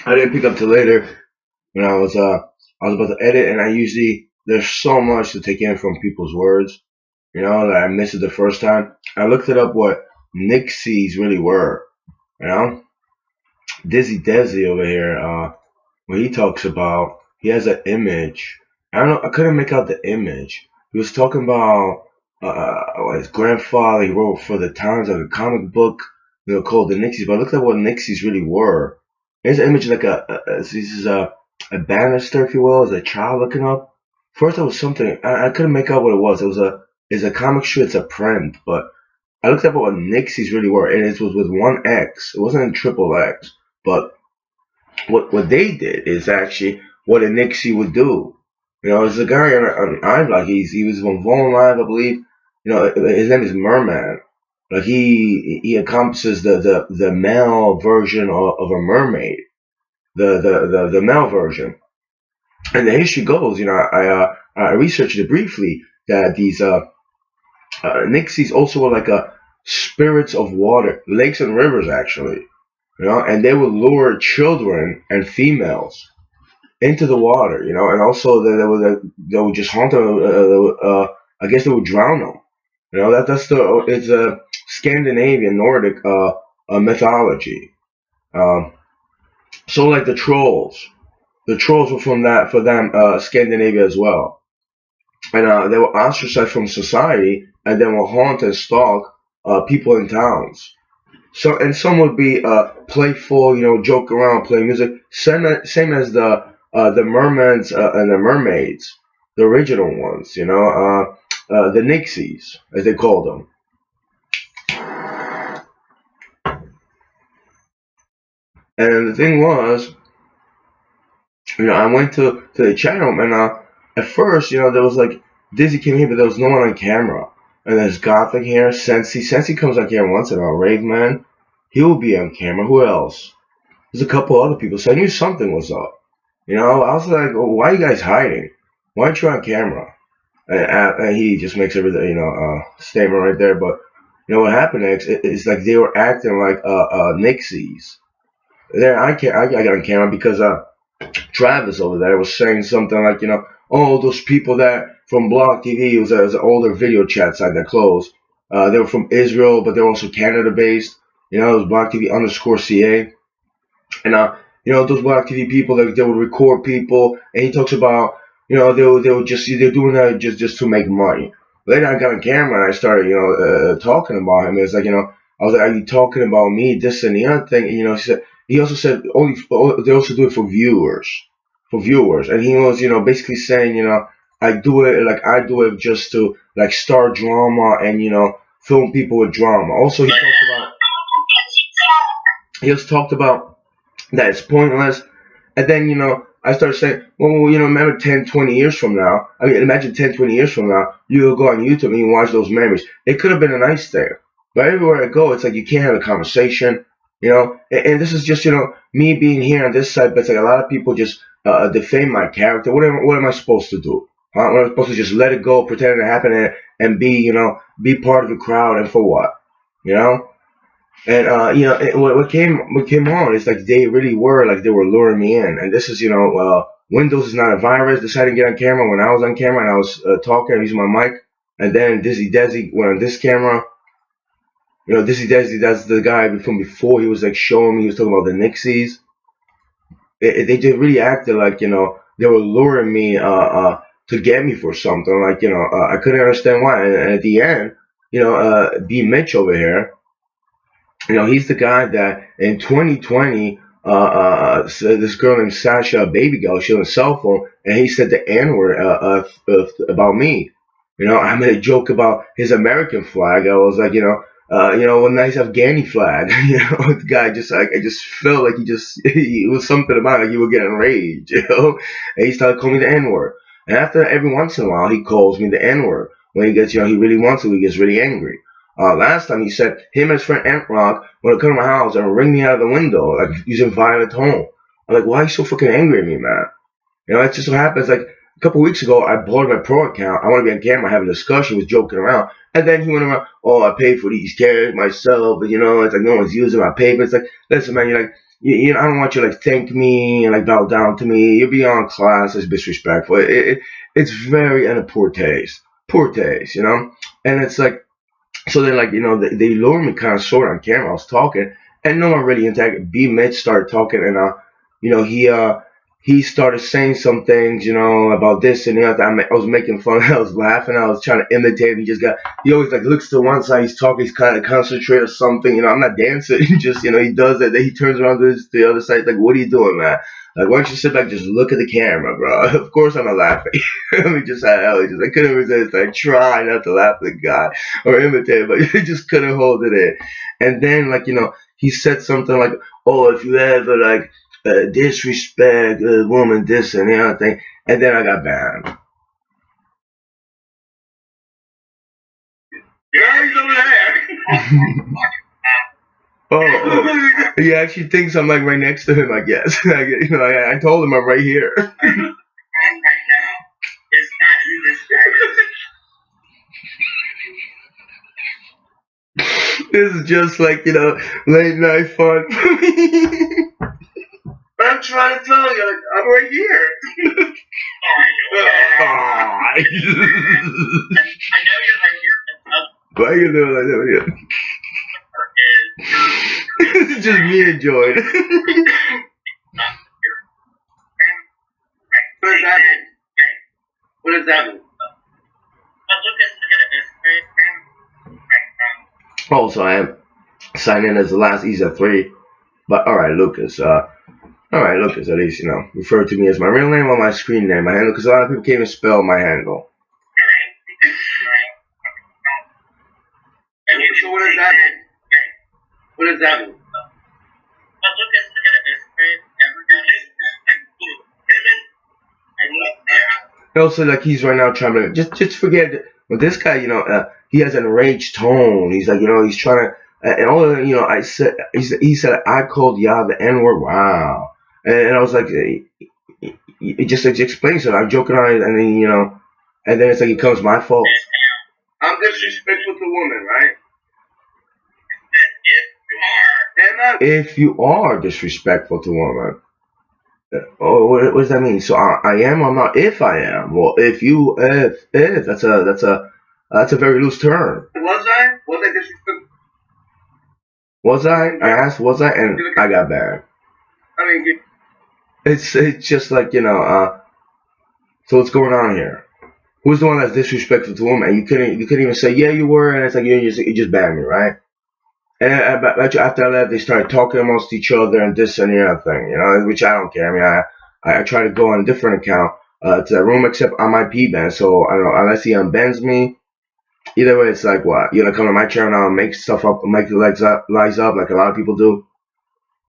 I didn't pick up till later when I was about to edit, and I usually there's so much to take in from people's words, that I missed it the first time. I looked it up what Nixies really were, you know. Dizzy Desi over here, when he talks about he has an image. I don't know. I couldn't make out the image. He was talking about his grandfather. He wrote for the Times like a comic book, called the Nixies. But I looked at what Nixies really were. His image like this is a banister, if you will, as a child looking up. First, it was something I couldn't make out what it was. It was it's a comic strip. It's a print, but I looked up what Nixies really were, and it was with one X. It wasn't in triple X, but what they did is actually what a Nixie would do. There's a guy on iVlog. He was on Vaughn Live, I believe. His name is Merman. Like he encompasses the male version of a mermaid, the male version. And the history goes, I researched it briefly that these Nixies also were like a spirits of water, lakes and rivers actually. And they would lure children and females into the water, and also they would just haunt them. I guess they would drown them. That's the it's a Scandinavian Nordic mythology. Um, so like the trolls were from that for them Scandinavia as well, and they were ostracized from society, and then will haunt and stalk people in towns. So and some would be playful, joke around, play music. Same as the mermaids and the mermaids, the original ones. The Nixies as they called them. And the thing was, I went to the chat room, and at first, there was like Dizzy came here, but there was no one on camera. And there's Gothic here, Sensi. Sensi comes on camera once in a while. Rave Man, he will be on camera. Who else? There's a couple other people, so I knew something was up. I was like, well, why are you guys hiding? Why aren't you on camera? And he just makes everything, statement right there. But what happened next is like they were acting like Nixies. Then I got on camera because Travis over there was saying something like, oh, those people that from Block TV, it was an older video chat site that closed. They were from Israel, but they're also Canada based. It was Block TV underscore CA. And those Black TV people that they would record people, and he talks about, they would just they're doing that just to make money. Later, I got on camera and I started, talking about him. It's like, I was like, are you talking about me, this and the other thing? And, he also said only they also do it for viewers, and he was, basically saying, I do it just to like start drama and film people with drama. Also, he also talked about that it's pointless. And then, I started saying, well, remember 10, 20 years from now. I mean, imagine 10, 20 years from now, you'll go on YouTube and you watch those memories. It could have been a nice thing. But everywhere I go, it's like you can't have a conversation, And this is just, me being here on this side, but it's like a lot of people just defame my character. What am I supposed to do? Am I supposed to just let it go, pretend it happened, and be part of the crowd, and for what? You know? And what came on is like they really were like they were luring me in, and this is Windows is not a virus. Decided to get on camera when I was on camera and I was talking, using my mic, and then Dizzy Desi went on this camera. Dizzy Desi, that's the guy from before. He was like showing me, he was talking about the Nixies. They just really acted like they were luring me to get me for something. Like I couldn't understand why. And at the end, B Mitch over here. He's the guy that in 2020, this girl named Sasha, a baby girl, she on a cell phone, and he said the N word about me. I made a joke about his American flag. I was like, a nice Afghani flag. The guy just like, I just felt like it was something about it, like he would get enraged, and he started calling me the N word. And after every once in a while, he calls me the N word. When he gets, he really wants to, he gets really angry. Last time he said him and his friend Ant Rock want to come to my house and ring me out of the window, like using violent tone. I'm like, why are you so fucking angry at me, man? It just so happens like a couple weeks ago, I bought my pro account. I want to be on camera, have a discussion, was joking around, and then he went around, oh, I paid for these cameras myself, but it's like no one's using my paper. It's like, listen, man, I don't want you to like thank me and like bow down to me. You're beyond class. It's disrespectful. It's very in a poor taste, you know. And it's like so then like they lured me kind of short on camera. I was talking and no one really interacted. B Mitch started talking and you know he started saying some things about this and that. I was making fun. I was laughing. I was trying to imitate. He always like looks to one side. He's talking. He's kind of concentrated or something. I'm not dancing. He just he does it. Then he turns around to the other side. Like, what are you doing, man? Like, why don't you sit back, just look at the camera, bro? Of course I'm not laughing. I mean, I couldn't resist. I tried not to laugh at the guy or imitate, but I just couldn't hold it in. And then, like, he said something like, "Oh, if you ever like disrespect a woman, this and the other thing," and then I got banned. Yeah, he's over there. Oh, he actually thinks I'm like right next to him. I guess. I told him I'm right here. This is just like late night fun. I'm trying to tell you, like, I'm right here. I know you're right here. Why you doing like that? It's just me enjoying. What does that mean? What does that mean? Also, I am signed in as the last EZA 3. But alright, Lucas. Alright, Lucas, at least, refer to me as my real name or my screen name, my handle, because a lot of people can't even spell my handle. So what does that mean? What does that mean? Also, like he's right now trying to just forget. But this guy, he has an enraged tone. He's like, he's trying to, and all I said, he said I called Yah the N word. Wow, and I was like, it just explains it. I'm joking on it, and then and then it's like it becomes my fault. I'm disrespectful to women, right? If you are disrespectful to women. Oh, what does that mean? So I am or I'm not? If I am, well, if that's a very loose term. Was I? Was I disrespectful? Was I? I asked, was I? And I got banned. I mean, it's just like So what's going on here? Who's the one that's disrespectful to women? And you couldn't even say yeah you were, and it's like you just banned me, right? And after I left, they started talking amongst each other and this and the other thing, which I don't care. I mean, I try to go on a different account to that room, except I might be banned. So I don't know, unless he unbans me, either way, it's like what? Come to my channel now and make stuff up, make lies up like a lot of people do.